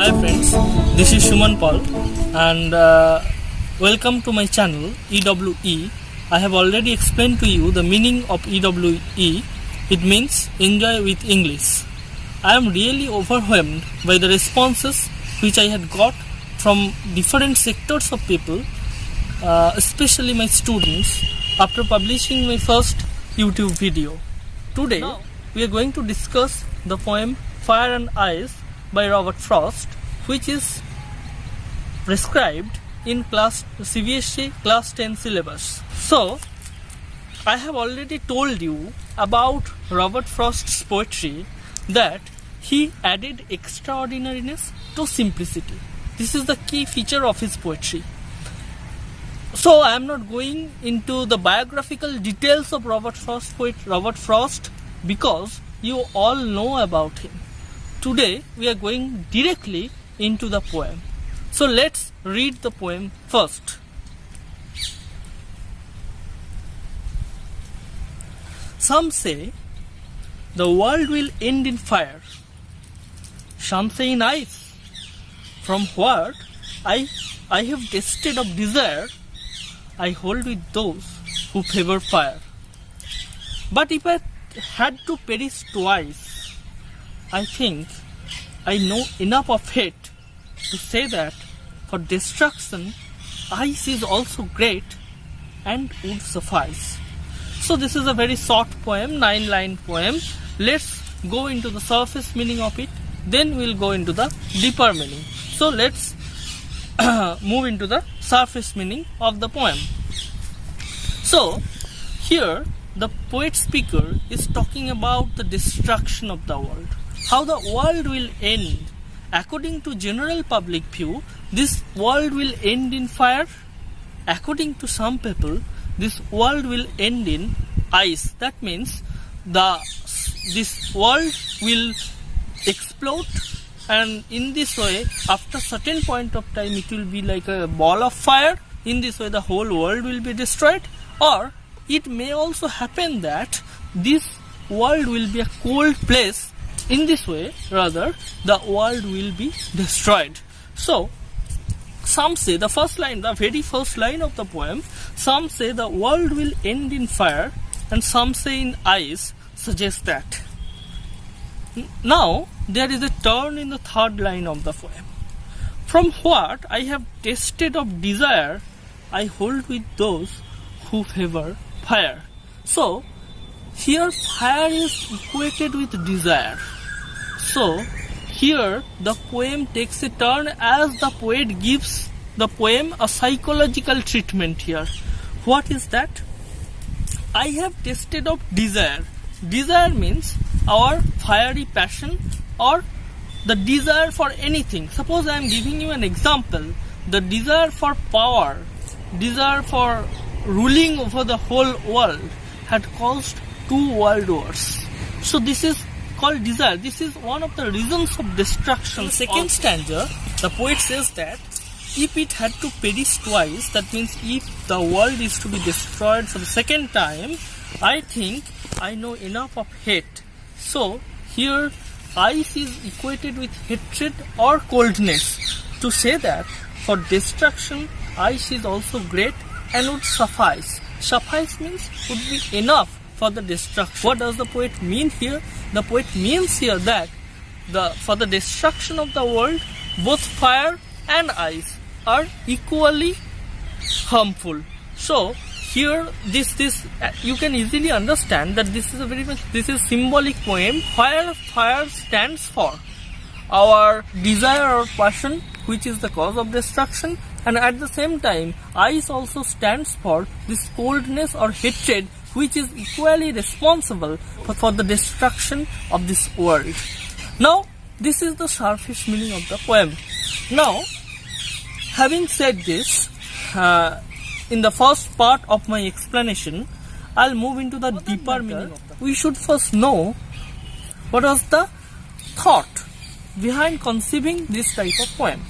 Hi friends, this is Shuman Paul and welcome to my channel EWE. I have already explained to you the meaning of EWE. It means Enjoy with English. I am really overwhelmed by the responses which I had got from different sectors of people, especially my students, after publishing my first YouTube video. Today we are going to discuss the poem Fire and Ice by Robert Frost, which is prescribed in CBSE class 10 syllabus. So, I have already told you about Robert Frost's poetry that he added extraordinariness to simplicity. This is the key feature of his poetry. So, I am not going into the biographical details of Robert Frost because you all know about him. Today we are going directly into the poem. So let's read the poem first. Some say the world will end in fire. Some say in ice. From what I have tasted of desire, I hold with those who favor fire. But if I had to perish twice, I think I know enough of hate to say that for destruction, ice is also great and would suffice. So this is a very short poem, 9-line poem. Let's go into the surface meaning of it, then we'll go into the deeper meaning. So let's move into the surface meaning of the poem. So here the poet speaker is talking about the destruction of the world. How the world will end. According to general public view, this world will end in fire. According to some people, this world will end in ice. That means this world will explode, and in this way, after certain point of time, it will be like a ball of fire. In this way, the whole world will be destroyed. Or it may also happen that this world will be a cold place. In this way, rather, the world will be destroyed. So, some say, the very first line of the poem, some say the world will end in fire and some say in ice, suggests that. Now, there is a turn in the third line of the poem. From what I have tasted of desire, I hold with those who favor fire. So, here fire is equated with desire. So, here the poem takes a turn as the poet gives the poem a psychological treatment here. What is that? I have tasted of desire. Desire means our fiery passion or the desire for anything. Suppose I am giving you an example. The desire for power, desire for ruling over the whole world had caused 2 world wars. So this is called desire. This is one of the reasons of destruction. In the second stanza, the poet says that if it had to perish twice, that means if the world is to be destroyed for the second time, I think I know enough of hate. So here ice is equated with hatred or coldness to say that for destruction, ice is also great and would suffice. Suffice means would be enough for the destruction. What does the poet mean here? The poet means here that for the destruction of the world, both fire and ice are equally harmful. So here this you can easily understand that this is symbolic poem. Fire stands for our desire or passion, which is the cause of destruction, and at the same time ice also stands for this coldness or hatred, which is equally responsible for the destruction of this world. Now, this is the surface meaning of the poem. Now, having said this, in the first part of my explanation, I'll move into the deeper meaning. We should first know what was the thought behind conceiving this type of poem.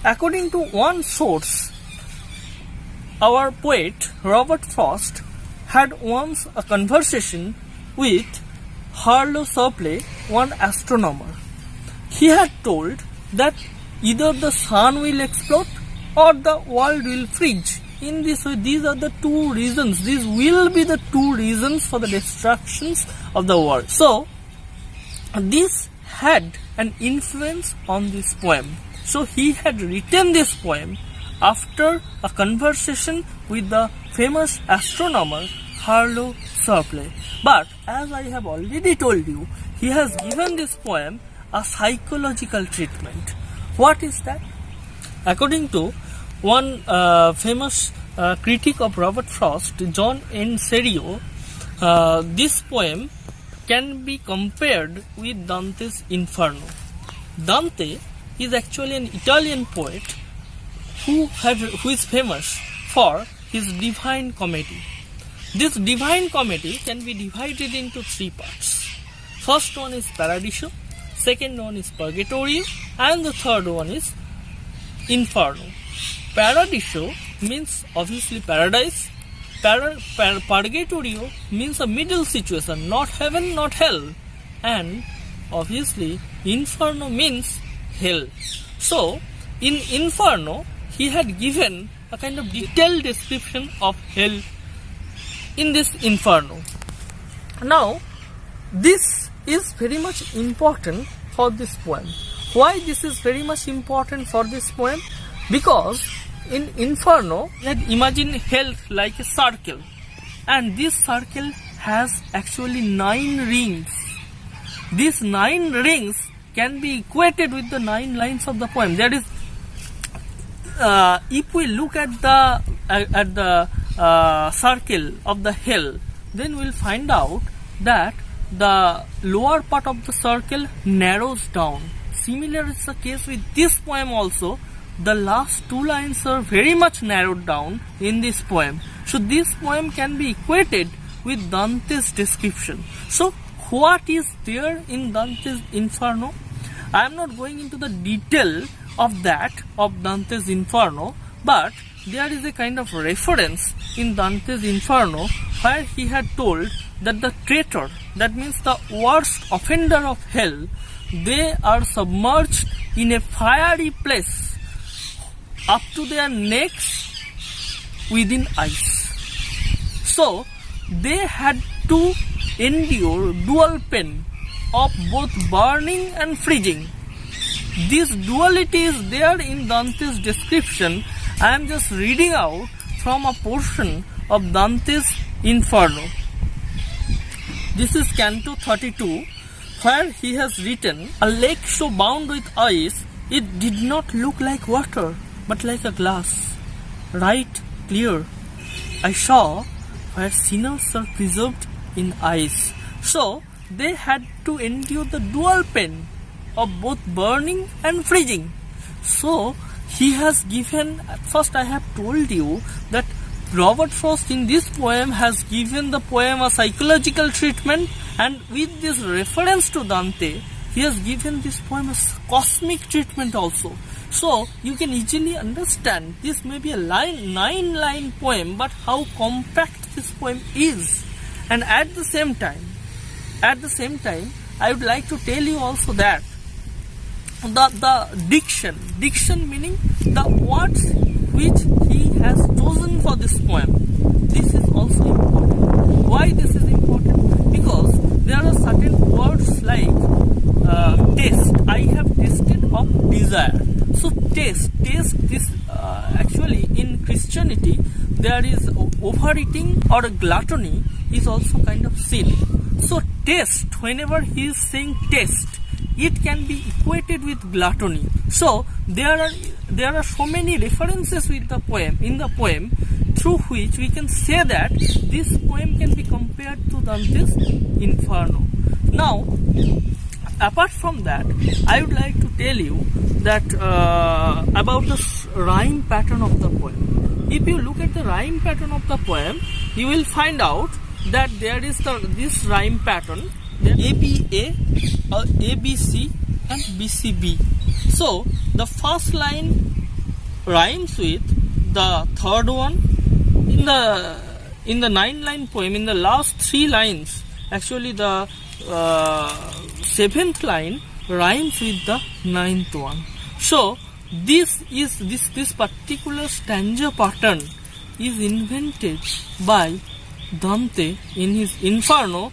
According to one source, our poet Robert Frost had once a conversation with Harlow Shapley, one astronomer. He had told that either the sun will explode or the world will freeze. In this way, these are the two reasons. These will be the two reasons for the destructions of the world. So, this had an influence on this poem. So, he had written this poem after a conversation with the famous astronomer Harlow Shapley. But, as I have already told you, he has given this poem a psychological treatment. What is that? According to one famous critic of Robert Frost, John N. Serio, this poem can be compared with Dante's Inferno. Dante is actually an Italian poet who is famous for his Divine Comedy. This Divine Comedy can be divided into three parts. First one is Paradiso, second one is Purgatorio, and the third one is Inferno. Paradiso means obviously paradise. Purgatorio means a middle situation, not heaven, not hell. And obviously Inferno means hell. So, in Inferno, he had given a kind of detailed description of hell in this Inferno. Now, this is very much important for this poem. Why this is very much important for this poem? Because in Inferno, you had imagined hell like a circle, and this circle has actually 9 rings. These 9 rings can be equated with the 9 lines of the poem. That is, if we look at the circle of the hell, then we'll find out that the lower part of the circle narrows down. Similar is the case with this poem also. The last 2 lines are very much narrowed down in this poem. So this poem can be equated with Dante's description. So what is there in Dante's Inferno? I am not going into the detail of that, of Dante's Inferno, but there is a kind of reference in Dante's Inferno where he had told that the traitor, that means the worst offender of hell, they are submerged in a fiery place up to their necks within ice. So they had to endure dual pain of both burning and freezing. This duality is there in Dante's description. I am just reading out from a portion of Dante's Inferno. This is Canto 32, where he has written, "A lake so bound with ice, it did not look like water, but like a glass, right clear. I saw where sinners are preserved in ice." So they had to endure the dual pain of both burning and freezing. So he has given, first I have told you that Robert Frost in this poem has given the poem a psychological treatment, and with this reference to Dante, he has given this poem a cosmic treatment also. So you can easily understand this may be a 9-line poem, but how compact this poem is. And at the same time, I would like to tell you also that the diction meaning the words which he has chosen for this poem, this is also important. Why this is important? Because there are certain words like taste. I have tasted of desire. So taste this actually in Christianity there is overeating or gluttony is also kind of sin. So taste, whenever he is saying taste, it can be equated with gluttony. So there are so many references with the poem in the poem through which we can say that this poem can be compared to Dante's Inferno. Now, apart from that, I would like to tell you that about the rhyme pattern of the poem. If you look at the rhyme pattern of the poem, you will find out that there is this rhyme pattern, ABA, ABC and BCB. So the first line rhymes with the third one. In the 9-line poem, in the last 3 lines, actually the 7th line rhymes with the 9th one. So this particular stanza pattern is invented by Dante in his Inferno,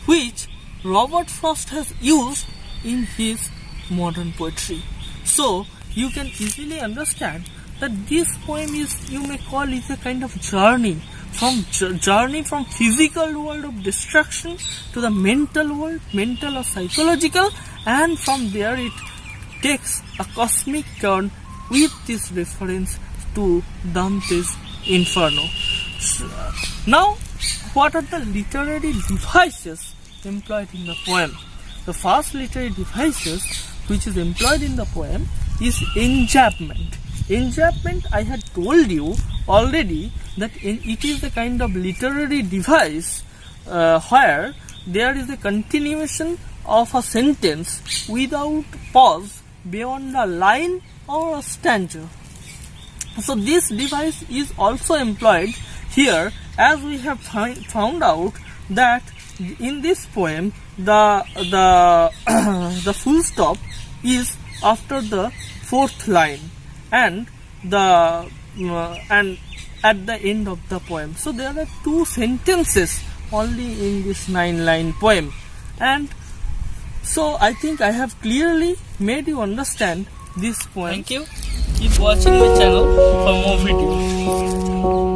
which Robert Frost has used in his modern poetry. So you can easily understand that this poem is, you may call it, a kind of journey from physical world of destruction to the mental world, mental or psychological, and from there it takes a cosmic turn with this reference to Dante's Inferno. Now, what are the literary devices employed in the poem? The first literary devices which is employed in the poem is enjambment. Enjambment, I had told you already that it is a kind of literary device where there is a continuation of a sentence without pause beyond a line or a stanza. So this device is also employed here, as we have found out that in this poem the full stop is after the fourth line and at the end of the poem. So there are two sentences only in this 9-line poem, and so I think I have clearly made you understand this poem. Thank you. Keep watching my channel for more videos.